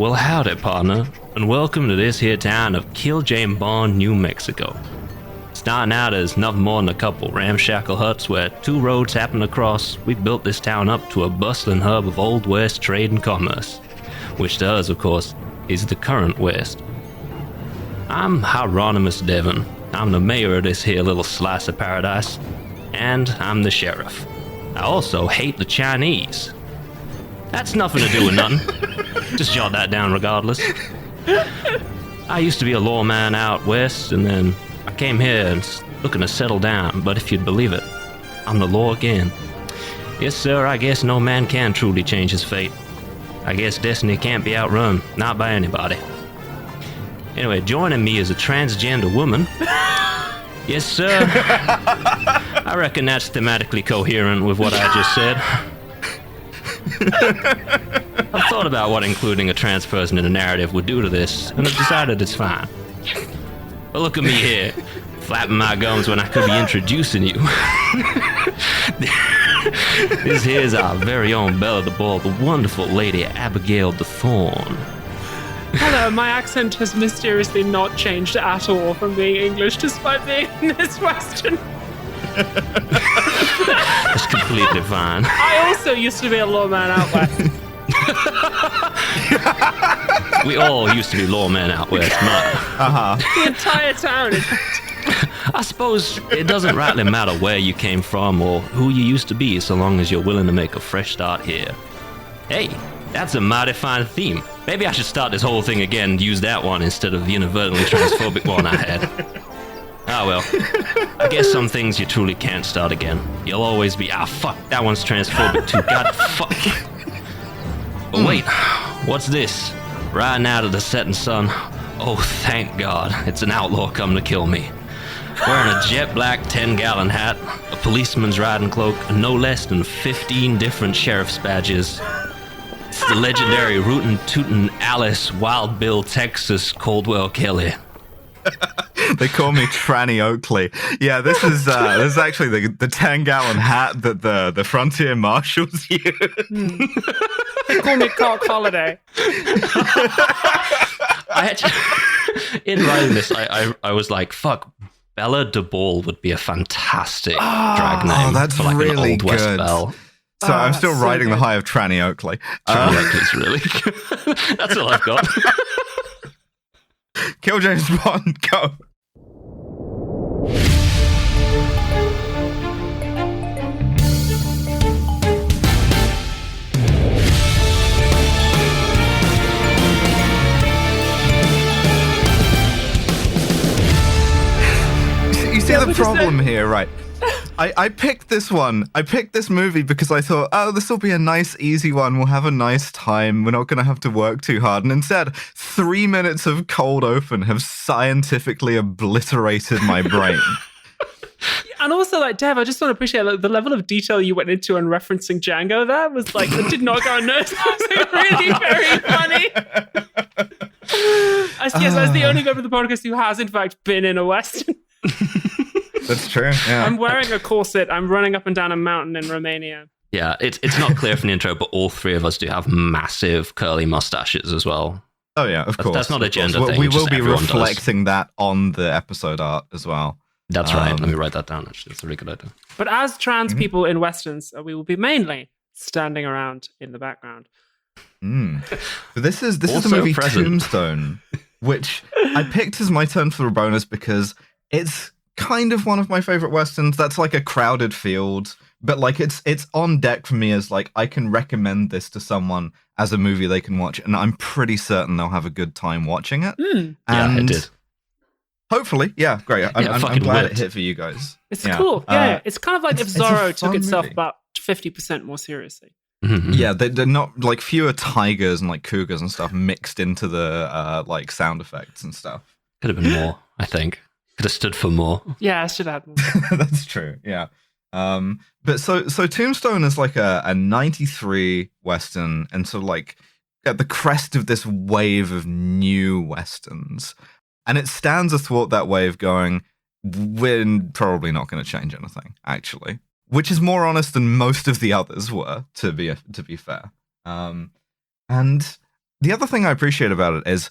Well, howdy, partner, and welcome to this here town of Kiljamebawn, New Mexico. Starting out as nothing more than a couple ramshackle huts where two roads happen to cross, we built this town up to a bustling hub of Old West trade and commerce, which to us, of course, is the current West. I'm Hieronymus Devon. I'm the mayor of this here little slice of paradise, and I'm the sheriff. I also hate the Chinese. That's nothing to do with nothing. Just jot that down regardless. I used to be a lawman out west, and then I came here and looking to settle down, but if you'd believe it, I'm the law again. Yes, sir, I guess no man can truly change his fate. I guess destiny can't be outrun, not by anybody. Anyway, joining me is a transgender woman. Yes, sir. I reckon that's thematically coherent with what I just said. I've thought about what including a trans person in a narrative would do to this, and I've decided it's fine. But look at me here, flapping my gums when I could be introducing you. This here's our very own Belle de Ball, the wonderful Lady Abigail de Thorne. Hello, my accent has mysteriously not changed at all from being English despite being in this Western. It's completely fine. I also used to be a lawman out west. We all used to be lawmen out west, The entire town is... I suppose it doesn't rightly matter where you came from or who you used to be, so long as you're willing to make a fresh start here. Hey, that's a mighty fine theme. Maybe I should start this whole thing again and use that one instead of the inadvertently transphobic one I had. Ah, well. I guess some things you truly can't start again. You'll always be, fuck, that one's transphobic too. God, fuck. But wait, what's this? Riding out of the setting sun. Oh, thank God, it's an outlaw come to kill me. Wearing a jet black 10-gallon hat, a policeman's riding cloak, and no less than 15 different sheriff's badges. It's the legendary Rootin' Tootin' Alice Wild Bill Texas Coldwell Kelly. They call me Tranny Oakley. Yeah, this is actually the 10-gallon hat that the frontier marshals use. They call me Cock Holliday. I actually, in writing this, I was like, fuck, Bella de Ball would be a fantastic drag name that's for like really an Old West good. belle. So I'm still so riding the good. high of Tranny Oakley. Tranny Oakley's really good. That's all I've got. Kill James Bond, go. You see the problem here, right? I picked this one. I picked this movie because I thought, this will be a nice, easy one. We'll have a nice time. We're not going to have to work too hard. And instead, 3 minutes of cold open have scientifically obliterated my brain. And also, like, Dev, I just want to appreciate the level of detail you went into on referencing Django there was like, that did not go unnoticed. It was like, really very funny. As the only member of the podcast who has, in fact, been in a Western. That's true. Yeah. I'm wearing a corset. I'm running up and down a mountain in Romania. Yeah, it's not clear from the intro, but all three of us do have massive curly mustaches as well. Oh yeah, of course. That's not a gender Well, thing. we just will be everyone reflecting that on the episode art as well. That's right. Let me write that down, actually. That's a really good idea. But as trans people in Westerns, we will be mainly standing around in the background. But this is the Also movie present. Tombstone, which I picked as my turn for a bonus because it's kind of one of my favorite Westerns. That's like a crowded field, but like it's on deck for me as like I can recommend this to someone as a movie they can watch, and I'm pretty certain they'll have a good time watching it. Yeah, it did. Hopefully, yeah, great. I'm glad it hit for you guys. It's cool. Yeah, it's kind of like if it's a Zorro took fun itself movie. about 50% more seriously. Mm-hmm. Yeah, they're not like fewer tigers and like cougars and stuff mixed into the like sound effects and stuff. Could have been more, I think. Could have stood for more. Yeah, I should add more. That's true. Yeah. But so Tombstone is like a 93 Western, and so like at the crest of this wave of new Westerns. And it stands athwart that wave going, we're probably not going to change anything, actually. Which is more honest than most of the others were, to be fair. And the other thing I appreciate about it is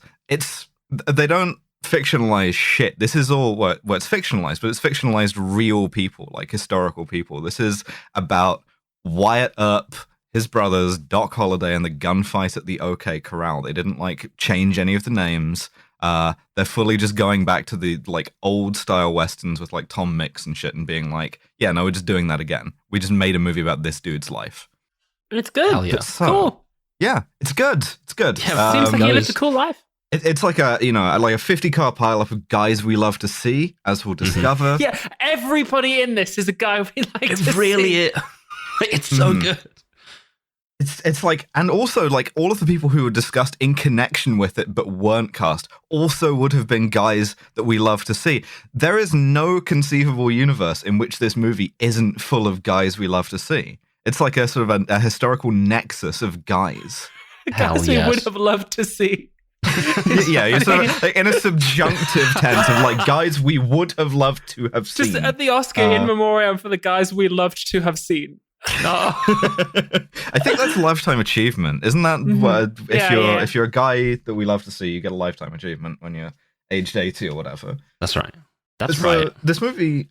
they don't fictionalize shit. This is all what it's fictionalized, but it's fictionalized real people, like historical people. This is about Wyatt Earp, his brothers, Doc Holliday, and the gunfight at the OK Corral. They didn't like change any of the names. They're fully just going back to the like old style westerns with like Tom Mix and shit, and being like, yeah, no, we're just doing that again. We just made a movie about this dude's life. And it's good. Hell yeah. It's cool. Yeah, it's good. It's good. Yeah, seems like he lived a cool life. It's like a 50-car pileup of guys we love to see, as we'll discover. Yeah, everybody in this is a guy we like to It it's so good. It's like, and also like all of the people who were discussed in connection with it but weren't cast also would have been guys that we love to see. There is no conceivable universe in which this movie isn't full of guys we love to see. It's like a sort of a historical nexus of guys. Guys we would have loved to see. Yeah, you're sort of like in a subjunctive tense of like guys we would have loved to have seen. Just at the Oscar in memoriam for the guys we loved to have seen. I think that's a lifetime achievement, isn't that? What, if you're a guy that we love to see, you get a lifetime achievement when you're aged 80 or whatever. That's right. That's so right. This movie,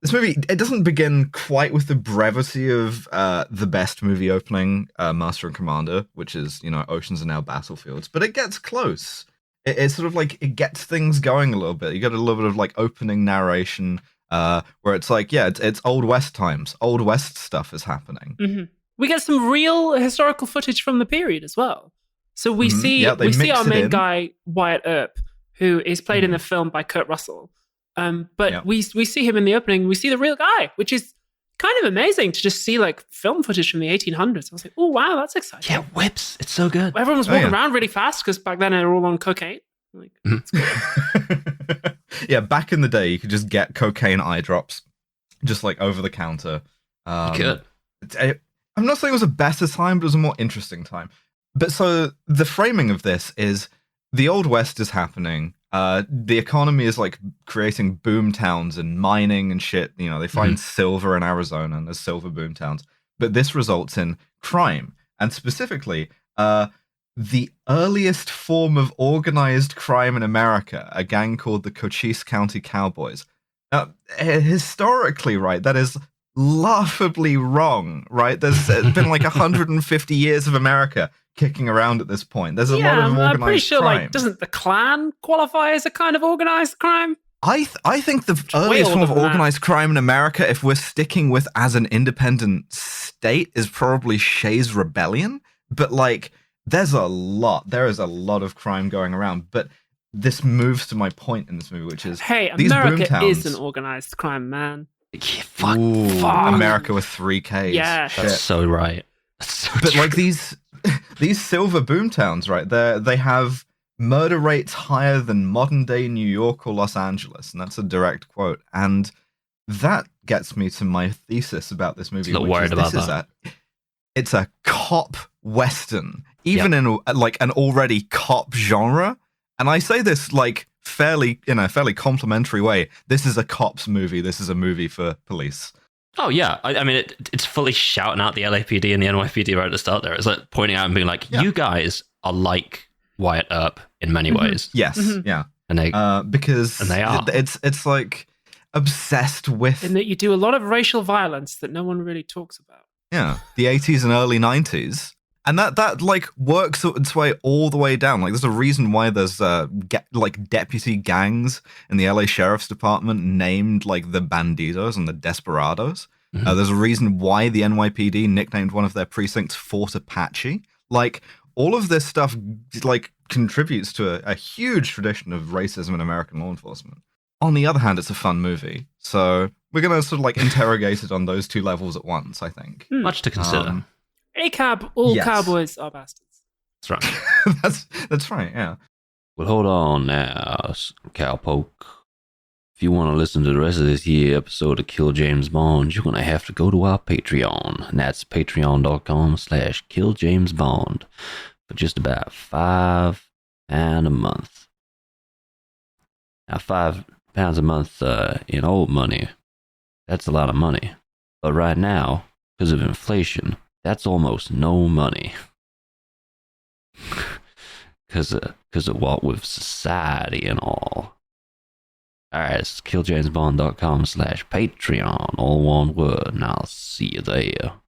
it doesn't begin quite with the brevity of the best movie opening, Master and Commander, which is, Oceans Are Now Battlefields, but it gets close. It's sort of like, it gets things going a little bit. You get a little bit of like opening narration, where it's like, yeah, it's Old West times. Old West stuff is happening. Mm-hmm. We get some real historical footage from the period as well. So we see our main guy, Wyatt Earp, who is played in the film by Kurt Russell. But we see him in the opening. We see the real guy, which is kind of amazing to just see like film footage from the 1800s. I was like, oh, wow, that's exciting. Yeah, whips. It's so good. Everyone was walking around really fast because back then they were all on cocaine. Like, that's cool. Yeah, back in the day, you could just get cocaine eye drops, just like over the counter. You could. I'm not saying it was a better time, but it was a more interesting time. But so the framing of this is the Old West is happening. The economy is like creating boom towns and mining and shit. They find silver in Arizona and there's silver boom towns. But this results in crime. And specifically, the earliest form of organized crime in America, a gang called the Cochise County Cowboys. Now, historically, right, that is laughably wrong, right? There's been like 150 years of America kicking around at this point. There's a lot of organized I'm pretty sure, crime. like, doesn't the Klan qualify as a kind of organized crime? I think the earliest form of organized crime in America, if we're sticking with as an independent state, is probably Shays' Rebellion. But like, there is a lot of crime going around. But this moves to my point in this movie, which is, hey, America is an organized crime, man. Yeah, fuck. America with 3 Ks. Yeah, that's so right. That's so but true. like these silver boom towns, right? They have murder rates higher than modern day New York or Los Angeles, and that's a direct quote. And that gets me to my thesis about this movie. Not worried about that. It's a cop western, even in like an already cop genre. And I say this like fairly complimentary way. This is a cops movie. This is a movie for police. Oh yeah, I mean it's fully shouting out the LAPD and the NYPD right at the start. There, it's like pointing out and being like, you guys are like Wyatt Earp in many ways. Yes, yeah, and they because and they are. It's like obsessed with, in that you do a lot of racial violence that no one really talks about. Yeah, the 80s and early 90s. And that like works its way all the way down. Like, there's a reason why there's like deputy gangs in the LA Sheriff's Department named like the Bandidos and the Desperados. There's a reason why the NYPD nicknamed one of their precincts Fort Apache. Like, all of this stuff like contributes to a huge tradition of racism in American law enforcement. On the other hand, it's a fun movie, so we're gonna sort of like interrogate it on those two levels at once. I think much to consider. ACAB, all cowboys are bastards. That's right. that's right. Yeah. Well, hold on now, cowpoke. If you want to listen to the rest of this here episode of Kill James Bond, you're gonna have to go to our Patreon, and that's patreon.com/killjamesbond for just about £5 a month. Now, £5 a month in old money, that's a lot of money. But right now, because of inflation, that's almost no money. Cause of what with society and all. Alright, it's killjamesbond.com/Patreon, all one word, and I'll see you there.